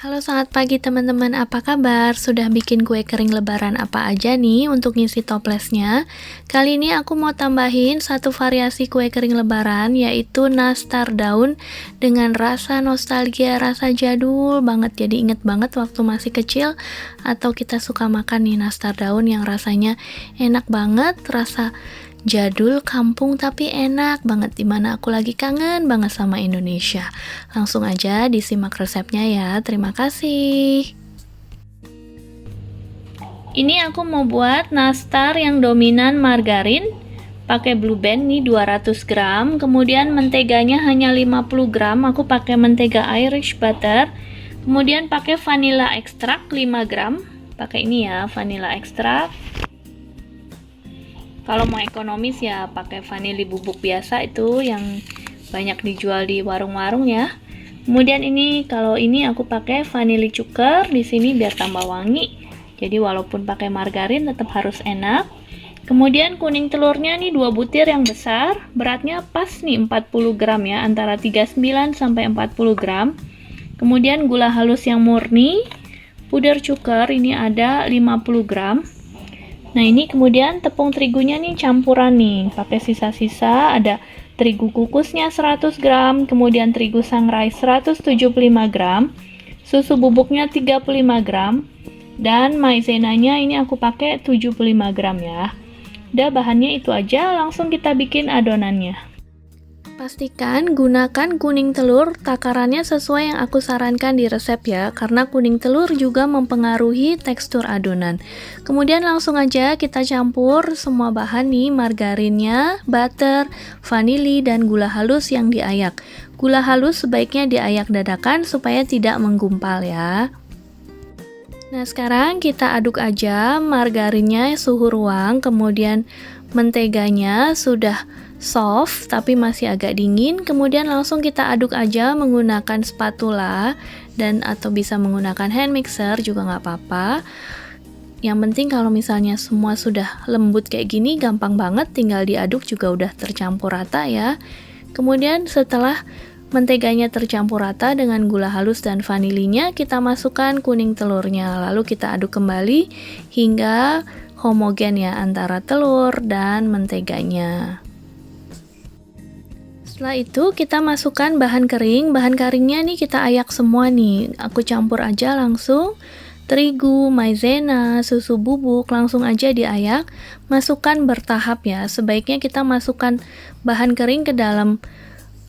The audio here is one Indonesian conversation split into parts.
Halo, selamat pagi teman-teman, apa kabar? Sudah bikin kue kering lebaran apa aja nih untuk ngisi toplesnya? Kali ini aku mau tambahin satu variasi kue kering lebaran, yaitu nastar daun dengan rasa nostalgia, rasa jadul banget. Jadi inget banget waktu masih kecil atau kita suka makan nih nastar daun yang rasanya enak banget, rasa jadul kampung tapi enak banget, dimana aku lagi kangen banget sama Indonesia. Langsung aja disimak resepnya ya, terima kasih. Ini aku mau buat nastar yang dominan margarin, pakai Blue Band nih 200 gram, kemudian menteganya hanya 50 gram, aku pakai mentega Irish butter, kemudian pakai vanilla ekstrak 5 gram, pakai ini ya, vanilla ekstrak. Kalau mau ekonomis ya pakai vanili bubuk biasa itu yang banyak dijual di warung-warung ya. Kemudian ini kalau ini aku pakai vanili cuker di sini biar tambah wangi. Jadi walaupun pakai margarin tetap harus enak. Kemudian kuning telurnya nih 2 butir yang besar, beratnya pas nih 40 gram ya, antara 39 sampai 40 gram. Kemudian gula halus yang murni, puder cuker ini ada 50 gram. Nah ini kemudian tepung terigunya nih campuran nih, pakai sisa-sisa, ada terigu kukusnya 100 gram, kemudian terigu sangrai 175 gram, susu bubuknya 35 gram, dan maizenanya ini aku pakai 75 gram ya. Udah bahannya itu aja, langsung kita bikin adonannya. Pastikan gunakan kuning telur takarannya sesuai yang aku sarankan di resep ya, karena kuning telur juga mempengaruhi tekstur adonan. Kemudian langsung aja kita campur semua bahan nih, margarinnya, butter, vanili, dan gula halus yang diayak. Gula halus sebaiknya diayak dadakan supaya tidak menggumpal ya. Nah sekarang kita aduk aja margarinnya suhu ruang, kemudian menteganya sudah soft tapi masih agak dingin, kemudian langsung kita aduk aja menggunakan spatula dan atau bisa menggunakan hand mixer juga nggak apa-apa. Yang penting kalau misalnya semua sudah lembut kayak gini, gampang banget, tinggal diaduk juga udah tercampur rata ya. Kemudian setelah menteganya tercampur rata dengan gula halus dan vanilinya, kita masukkan kuning telurnya, lalu kita aduk kembali hingga homogen ya antara telur dan menteganya. Setelah itu kita masukkan bahan kering. Bahan keringnya nih kita ayak semua nih. Aku campur aja langsung. Terigu, maizena, susu bubuk langsung aja diayak. Masukkan bertahap ya. Sebaiknya kita masukkan bahan kering ke dalam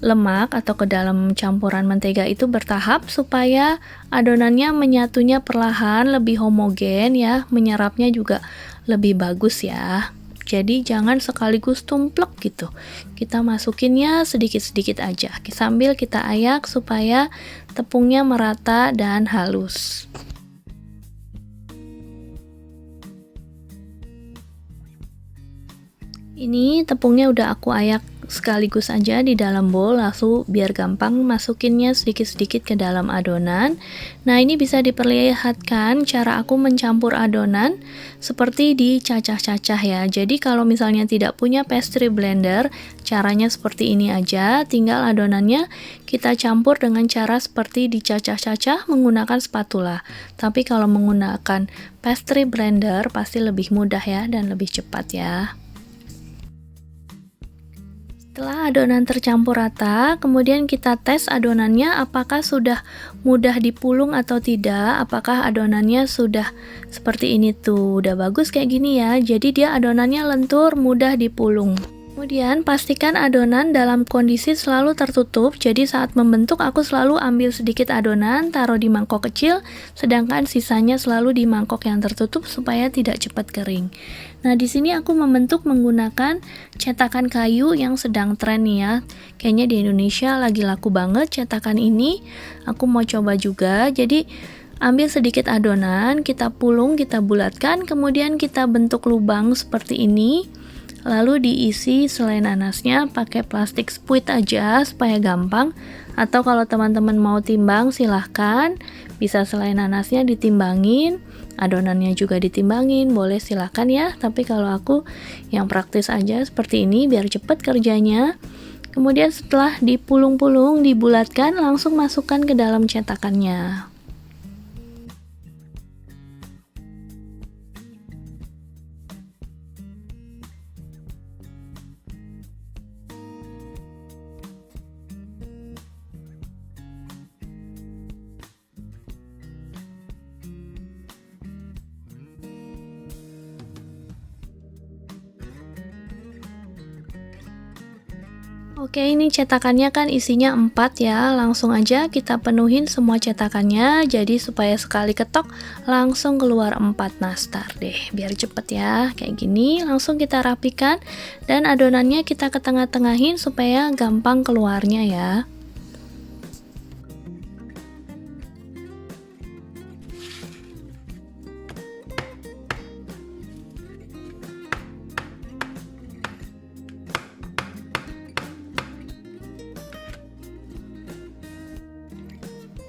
lemak atau ke dalam campuran mentega itu bertahap supaya adonannya menyatunya perlahan, lebih homogen ya. Menyerapnya juga lebih bagus ya. Jadi jangan sekaligus tumplek gitu. Kita masukinnya sedikit-sedikit aja sambil kita ayak supaya tepungnya merata dan halus. Ini tepungnya udah aku ayak sekaligus aja di dalam bowl, langsung biar gampang masukinnya sedikit-sedikit ke dalam adonan. Nah ini bisa diperlihatkan cara aku mencampur adonan seperti dicacah-cacah ya. Jadi kalau misalnya tidak punya pastry blender, caranya seperti ini aja, tinggal adonannya kita campur dengan cara seperti dicacah-cacah menggunakan spatula. Tapi kalau menggunakan pastry blender pasti lebih mudah ya dan lebih cepat ya. Setelah adonan tercampur rata, kemudian kita tes adonannya apakah sudah mudah dipulung atau tidak, apakah adonannya sudah seperti ini tuh, udah bagus kayak gini ya, jadi dia adonannya lentur, mudah dipulung. Kemudian pastikan adonan dalam kondisi selalu tertutup, jadi saat membentuk aku selalu ambil sedikit adonan, taruh di mangkok kecil, sedangkan sisanya selalu di mangkok yang tertutup supaya tidak cepat kering. Nah di sini aku membentuk menggunakan cetakan kayu yang sedang tren nih ya, kayaknya di Indonesia lagi laku banget cetakan ini. Aku mau coba juga, jadi ambil sedikit adonan, kita pulung, kita bulatkan, kemudian kita bentuk lubang seperti ini. Lalu diisi selai nanasnya pakai plastik spuit aja supaya gampang, atau kalau teman-teman mau timbang silahkan, bisa selai nanasnya ditimbangin, adonannya juga ditimbangin, boleh silahkan ya, tapi kalau aku yang praktis aja seperti ini biar cepet kerjanya. Kemudian setelah dipulung-pulung, dibulatkan, langsung masukkan ke dalam cetakannya. Oke, ini cetakannya kan isinya 4 ya. Langsung aja kita penuhin semua cetakannya. Jadi supaya sekali ketok langsung keluar 4 nastar deh. Biar cepet ya. Kayak gini, langsung kita rapikan dan adonannya kita ke tengah-tengahin supaya gampang keluarnya ya.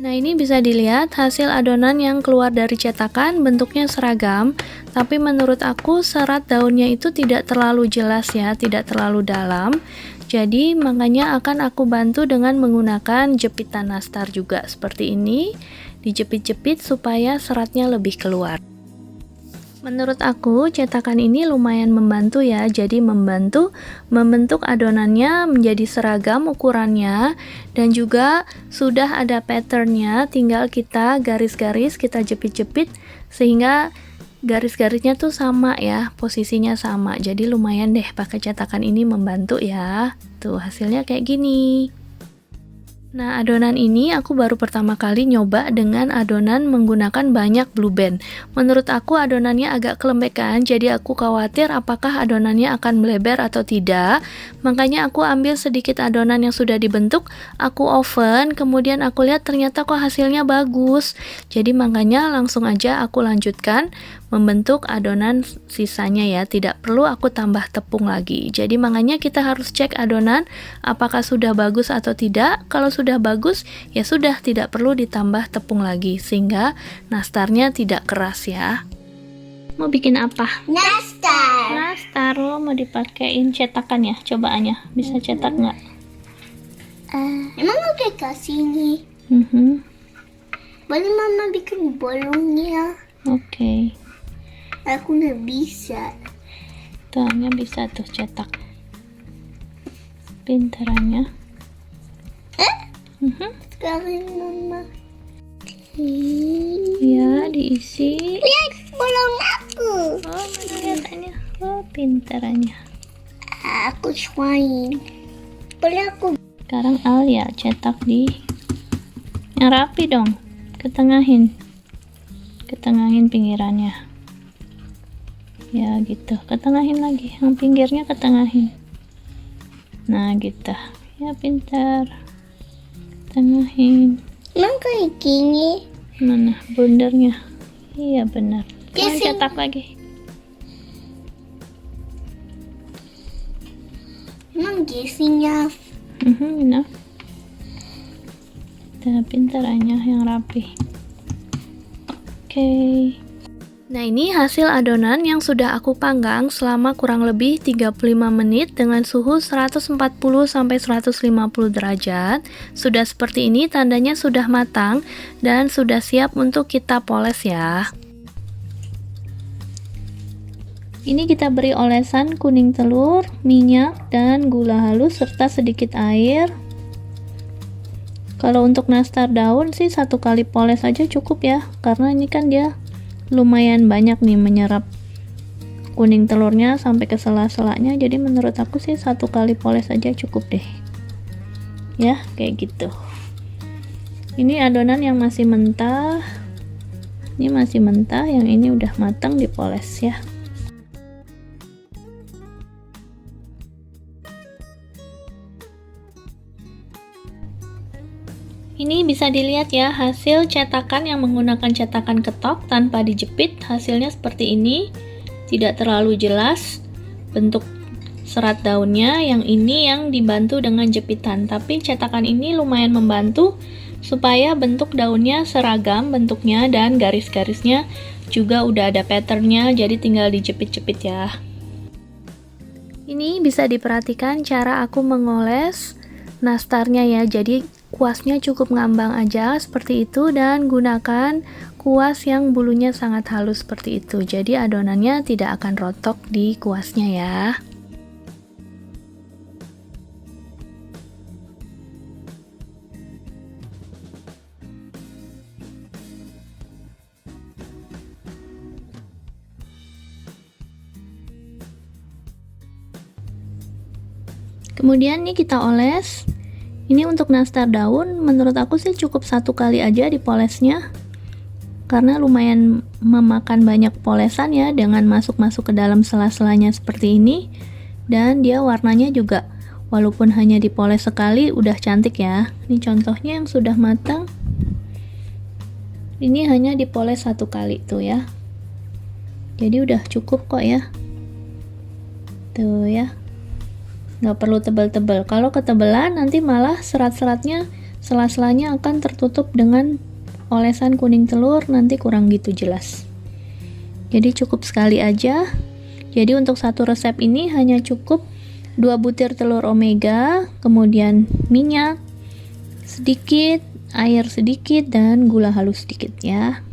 Nah, ini bisa dilihat hasil adonan yang keluar dari cetakan bentuknya seragam, tapi menurut aku serat daunnya itu tidak terlalu jelas ya, tidak terlalu dalam. Jadi makanya akan aku bantu dengan menggunakan jepitan nastar juga seperti ini, dijepit-jepit supaya seratnya lebih keluar. Menurut aku, cetakan ini lumayan membantu ya, jadi membantu membentuk adonannya menjadi seragam ukurannya, dan juga sudah ada patternnya, tinggal kita garis-garis, kita jepit-jepit, sehingga garis-garisnya tuh sama ya, posisinya sama, jadi lumayan deh pakai cetakan ini membantu ya. Tuh, hasilnya kayak gini. Nah, adonan ini aku baru pertama kali nyoba dengan adonan menggunakan banyak blue band. Menurut aku adonannya agak kelembekan, jadi aku khawatir apakah adonannya akan melebar atau tidak. Makanya aku ambil sedikit adonan yang sudah dibentuk, aku oven, kemudian aku lihat ternyata kok hasilnya bagus. Jadi makanya langsung aja aku lanjutkan membentuk adonan sisanya ya, tidak perlu aku tambah tepung lagi. Jadi makanya kita harus cek adonan apakah sudah bagus atau tidak. Kalau sudah bagus ya sudah, tidak perlu ditambah tepung lagi sehingga nastarnya tidak keras ya. Mau bikin apa? Nastar. Nastar. Lo mau dipakein cetakan ya, cobaannya bisa cetak nggak? Emang udah kasih nih. Boleh mama bikin bolongnya? Oke. Aku nggak bisa. Tuangnya bisa tuh cetak. Pintarannya. Sekarang mama. Ya, diisi. Lihat bolong aku. Oh, mana lihatannya? Oh, pintarannya. Aku suain. Boleh aku? Sekarang Alia cetak di yang rapi dong. Ketengahin. Ketengahin pinggirannya. Ya gitu, ketengahin lagi, yang pinggirnya ketengahin. Nah gitu, ya pintar. Ketengahin. Emang kayak gini? Mana bundernya? Iya benar. Sekarang Casing. cetak lagi. Emang casingnya? Nah. Kita pintarannya yang rapi. Oke. Nah, ini hasil adonan yang sudah aku panggang selama kurang lebih 35 menit dengan suhu 140 sampai 150 derajat. Sudah seperti ini, tandanya sudah matang dan sudah siap untuk kita poles ya. Ini kita beri olesan kuning telur, minyak, dan gula halus serta sedikit air. Kalau untuk nastar daun sih 1 kali poles aja cukup ya, karena ini kan dia lumayan banyak nih menyerap kuning telurnya sampai ke sela-selanya, jadi menurut aku sih 1 kali poles aja cukup deh ya, kayak gitu. Ini adonan yang masih mentah, ini masih mentah, yang ini udah matang dipoles ya. Ini bisa dilihat ya hasil cetakan yang menggunakan cetakan ketok tanpa dijepit, hasilnya seperti ini. Tidak terlalu jelas bentuk serat daunnya, yang ini yang dibantu dengan jepitan, tapi cetakan ini lumayan membantu supaya bentuk daunnya seragam bentuknya dan garis-garisnya juga udah ada patternnya, jadi tinggal dijepit-jepit ya. Ini bisa diperhatikan cara aku mengoles nastarnya ya, jadi kuasnya cukup ngambang aja seperti itu, dan gunakan kuas yang bulunya sangat halus seperti itu, jadi adonannya tidak akan rontok di kuasnya ya. Kemudian nih kita oles. Ini untuk nastar daun, menurut aku sih cukup 1 kali aja dipolesnya, karena lumayan memakan banyak polesan ya, dengan masuk-masuk ke dalam sela-selanya seperti ini. Dan dia warnanya juga, walaupun hanya dipoles sekali, udah cantik ya. Ini contohnya yang sudah matang. Ini hanya dipoles 1 kali tuh ya. Jadi udah cukup kok ya. Tuh ya. Nggak perlu tebal-tebal. Kalau ketebelan nanti malah serat-seratnya, sela-selanya akan tertutup dengan olesan kuning telur, nanti kurang gitu jelas. Jadi cukup sekali aja. Jadi untuk satu resep ini hanya cukup 2 butir telur omega, kemudian minyak sedikit, air sedikit, dan gula halus sedikit ya.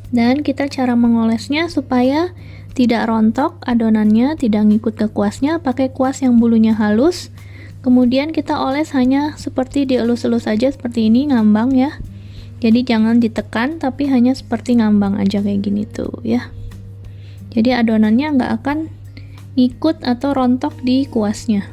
Dan kita cara mengolesnya supaya tidak rontok adonannya, tidak ngikut ke kuasnya, pakai kuas yang bulunya halus. Kemudian kita oles hanya seperti dielus-elus aja seperti ini, ngambang ya. Jadi jangan ditekan, tapi hanya seperti ngambang aja kayak gini tuh ya. Jadi adonannya nggak akan ngikut atau rontok di kuasnya.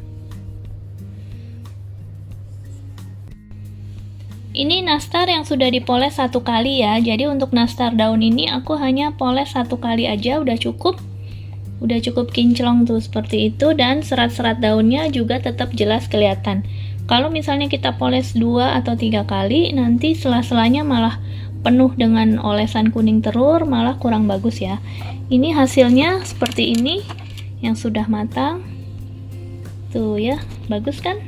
Ini nastar yang sudah dipoles 1 kali ya. Jadi untuk nastar daun ini aku hanya poles 1 kali aja, udah cukup. Udah cukup kinclong tuh seperti itu, dan serat-serat daunnya juga tetap jelas kelihatan. Kalau misalnya kita poles 2 atau 3 kali, nanti sela-selanya malah penuh dengan olesan kuning telur, malah kurang bagus ya. Ini hasilnya seperti ini yang sudah matang. Tuh ya, bagus kan?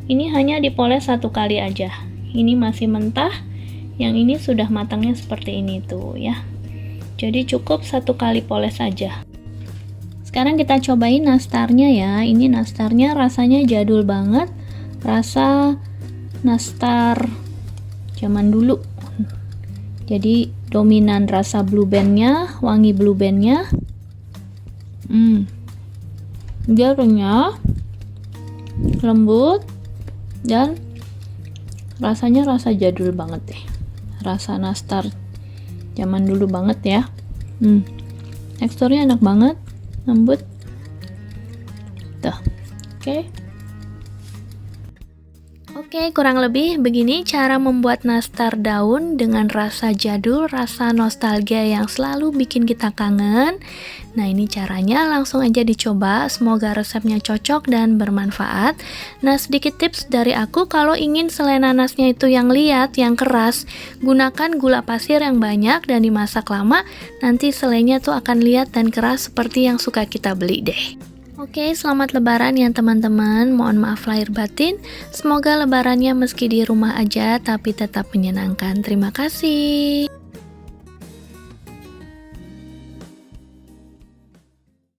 Ini hanya dipoles 1 kali aja. Ini masih mentah, yang ini sudah matangnya seperti ini tuh ya. Jadi cukup 1 kali poles saja. Sekarang kita cobain nastarnya ya. Ini nastarnya rasanya jadul banget, rasa nastar zaman dulu. Jadi dominan rasa blue bandnya, wangi blue bandnya. Dia renyah, lembut, dan rasanya rasa jadul banget deh, rasa nastar zaman dulu banget ya. Teksturnya enak banget, lembut tuh. Oke, kurang lebih begini cara membuat nastar daun dengan rasa jadul, rasa nostalgia yang selalu bikin kita kangen. Nah, ini caranya, langsung aja dicoba. Semoga resepnya cocok dan bermanfaat. Nah, sedikit tips dari aku, kalau ingin selai nanasnya itu yang liat, yang keras, gunakan gula pasir yang banyak dan dimasak lama. Nanti selainya tuh akan liat dan keras seperti yang suka kita beli deh. Oke, selamat lebaran ya teman-teman. Mohon maaf lahir batin. Semoga lebarannya meski di rumah aja tapi tetap menyenangkan. Terima kasih.